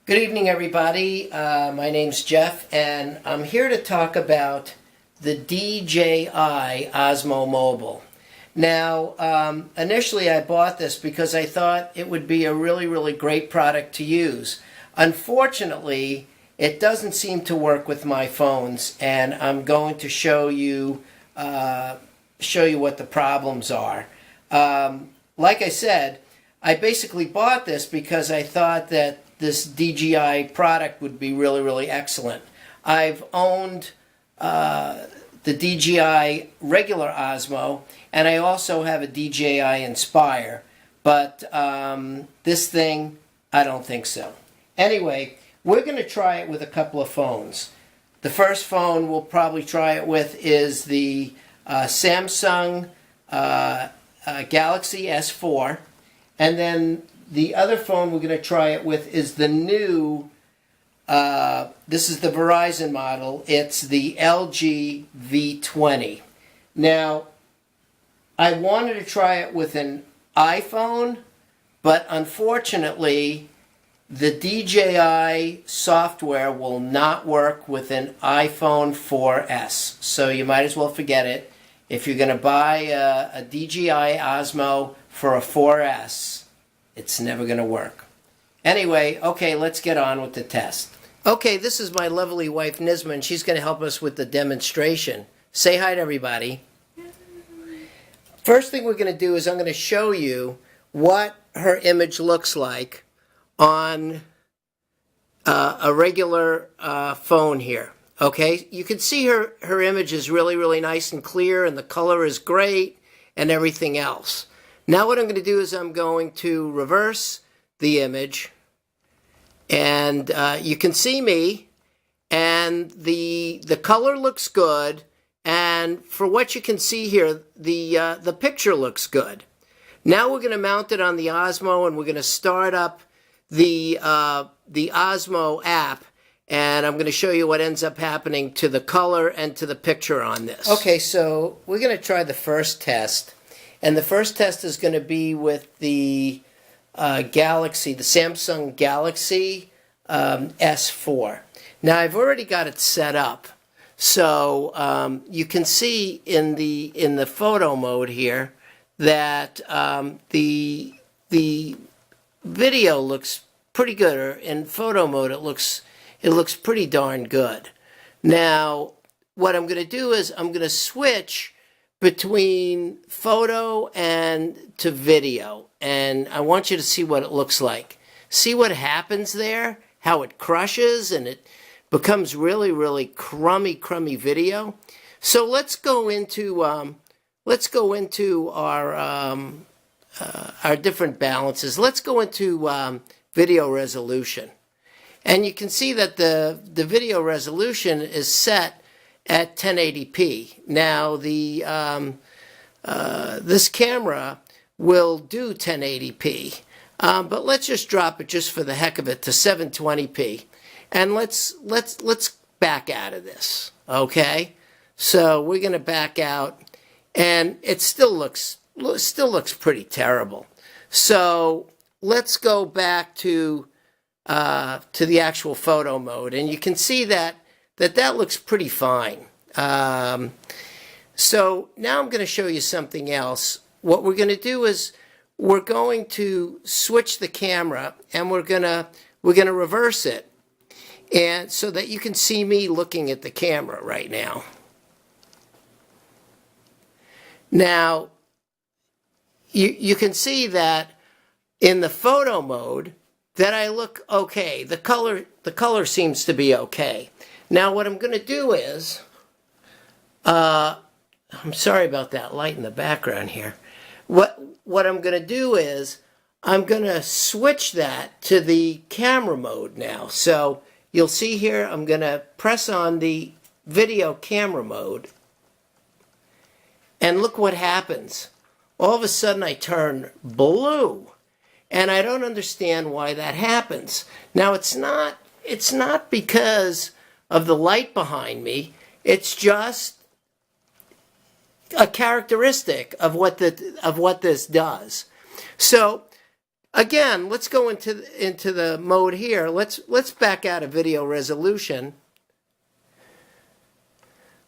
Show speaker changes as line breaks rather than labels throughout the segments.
Good evening, everybody. My name's Jeff, and I'm here to talk about the DJI Osmo Mobile. Now, initially I bought this because I thought it would be a really great product to use. Unfortunately, it doesn't seem to work with my phones, and I'm going to show you what the problems are. Like I said, I basically bought this because I thought that this DJI product would be really excellent. I've owned the DJI regular Osmo, and I also have a DJI Inspire, but this thing, I don't think so. Anyway, we're going to try it with a couple of phones. The first phone we'll probably try it with is the Samsung Galaxy S4, and then the other phone we're going to try it with is the new, this is the Verizon model, it's the LG V20. Now, I wanted to try it with an iPhone, but unfortunately, the DJI software will not work with an iPhone 4S, so you might as well forget it. If you're going to buy a DJI Osmo for a 4S, it's never going to work. Anyway, okay, let's get on with the test. Okay, this is my lovely wife, Nisma, and she's going to help us with the demonstration. Say hi to everybody. First thing we're going to do is I'm going to show you what her image looks like on a regular phone here. Okay, you can see her image is really nice and clear, and the color is great, and everything else. Now what I'm going to do is I'm going to reverse the image, and you can see me, and the color looks good, and for what you can see here, the picture looks good. Now we're going to mount it on the Osmo, and we're going to start up the Osmo app, and I'm going to show you what ends up happening to the color and to the picture on this. Okay, so we're going to try the first test. And the first test is going to be with the Galaxy, the Samsung Galaxy S4. Now, I've already got it set up. So you can see in the photo mode here that the video looks pretty good. Or in photo mode, it looks pretty darn good. Now, what I'm going to do is I'm going to switch between photo and to video, and I want you to see what it looks like. See what happens there, how it crushes and it becomes really crummy video. So let's go into our different balances. Let's go into video resolution, and you can see that the video resolution is set at 1080p. Now this camera will do 1080p, but let's just drop it just for the heck of it to 720p, and let's back out of this. Okay, so we're going to back out, and it still looks pretty terrible. So let's go back to the actual photo mode, and you can see that looks pretty fine. So now I'm going to show you something else. What we're going to do is we're going to switch the camera, and we're going to reverse it, and so that you can see me looking at the camera right now. Now you can see that in the photo mode that I look okay. The color seems to be okay. Now what I'm going to do is, I'm sorry about that light in the background here. What I'm going to do is I'm going to switch that to the camera mode now. So you'll see here I'm going to press on the video camera mode, and look what happens. All of a sudden I turn blue, and I don't understand why that happens. Now it's not because of the light behind me. It's just a characteristic of what this does. So again, let's go into the mode here. Let's back out of video resolution.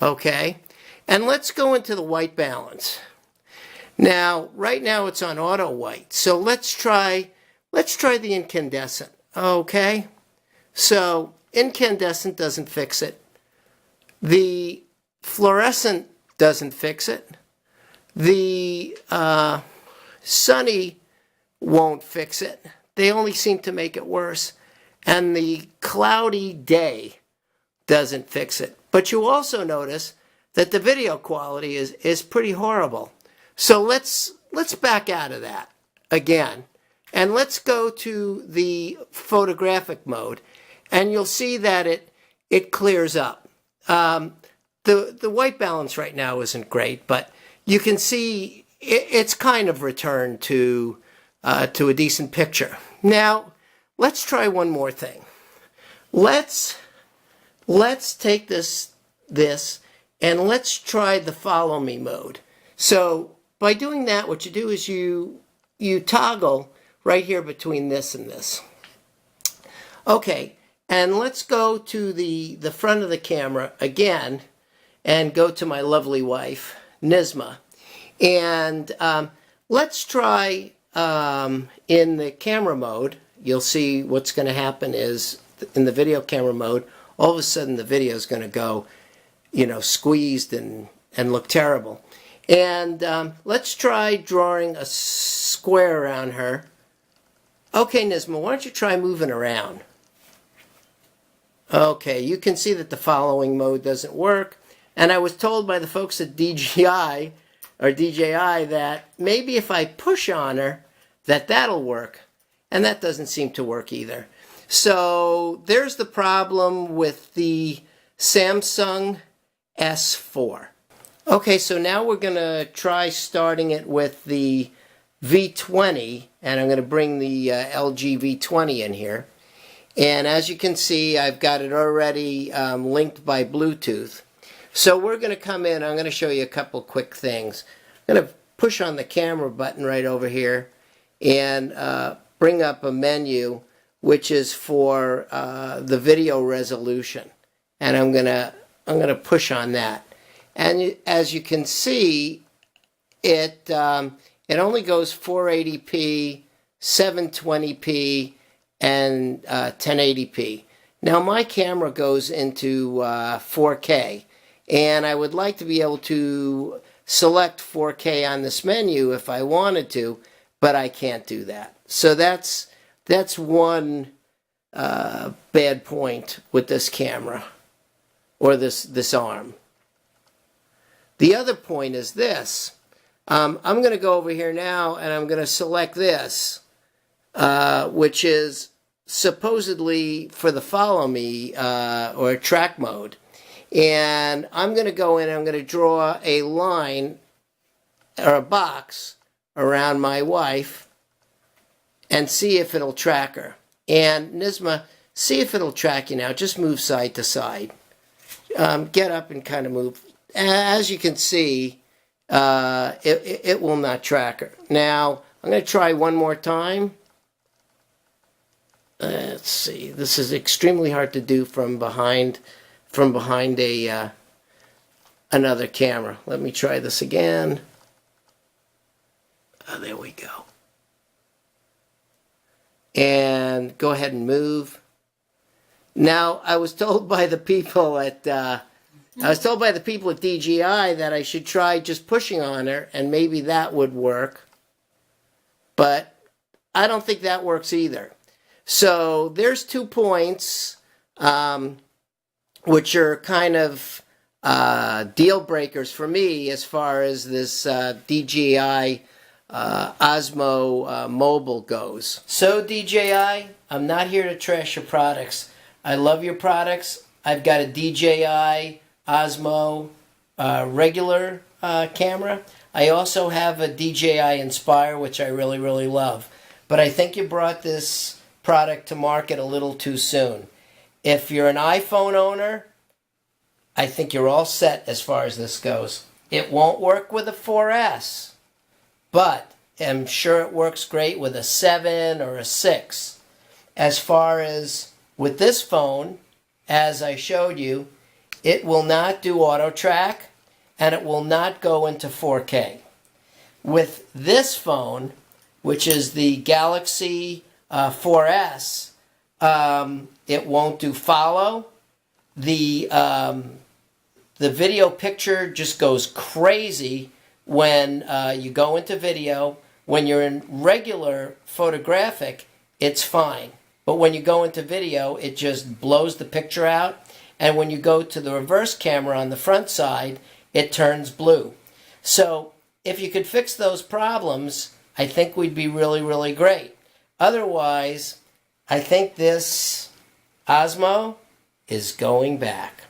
Okay, and let's go into the white balance. Now, right now it's on auto white, so let's try the incandescent. Okay, so incandescent doesn't fix it. The fluorescent doesn't fix it. The sunny won't fix it. They only seem to make it worse. And the cloudy day doesn't fix it. But you also notice that the video quality is pretty horrible. So let's back out of that again. And let's go to the photographic mode. And you'll see that it clears up. The white balance right now isn't great, but you can see it's kind of returned to a decent picture. Now, let's try one more thing. Let's take this and let's try the follow me mode. So by doing that, what you do is you toggle right here between this and this. Okay, and let's go to the front of the camera again and go to my lovely wife, Nisma. And let's try in the camera mode. You'll see what's going to happen is in the video camera mode, all of a sudden the video is going to go, squeezed and look terrible. And let's try drawing a square around her. Okay, Nisma, why don't you try moving around? Okay, you can see that the following mode doesn't work. And I was told by the folks at DJI that maybe if I push on her, that'll work. And that doesn't seem to work either. So there's the problem with the Samsung S4. Okay, so now we're going to try starting it with the V20, and I'm going to bring the LG V20 in here. And as you can see, I've got it already linked by Bluetooth. So we're going to come in, I'm going to show you a couple quick things. I'm going to push on the camera button right over here and bring up a menu which is for the video resolution. And I'm going to push on that. And as you can see, it only goes 480p, 720p, and 1080p. Now my camera goes into 4K, and I would like to be able to select 4K on this menu if I wanted to, but I can't do that. So that's one bad point with this camera, or this arm. The other point is this. I'm going to go over here now and I'm going to select this, which is supposedly for the follow me or track mode. And I'm going to go in and I'm going to draw a line or a box around my wife and see if it'll track her. And Nisma, see if it'll track you now. Just move side to side. Get up and kind of move. As you can see, it will not track her. Now, I'm going to try one more time. Let's see. This is extremely hard to do from behind another camera. Let me try this again. Oh, there we go. And go ahead and move. Now, I was told by the people at DJI that I should try just pushing on her, and maybe that would work. But I don't think that works either. So there's 2 points, which are kind of deal breakers for me as far as this DJI Osmo Mobile goes. So DJI, I'm not here to trash your products. I love your products. I've got a DJI Osmo regular camera. I also have a DJI Inspire, which I really, really love. But I think you brought this product to market a little too soon. If you're an iPhone owner, I think you're all set as far as this goes. It won't work with a 4S, but am sure it works great with a 7 or a 6. As far as with this phone, as I showed you, it will not do auto track and it will not go into 4K. With this phone, which is the Galaxy 4S, it won't do follow. The video picture just goes crazy when you go into video. When you're in regular photographic, it's fine. But when you go into video, it just blows the picture out. And when you go to the reverse camera on the front side, it turns blue. So if you could fix those problems, I think we'd be really, really great. Otherwise, I think this Osmo is going back.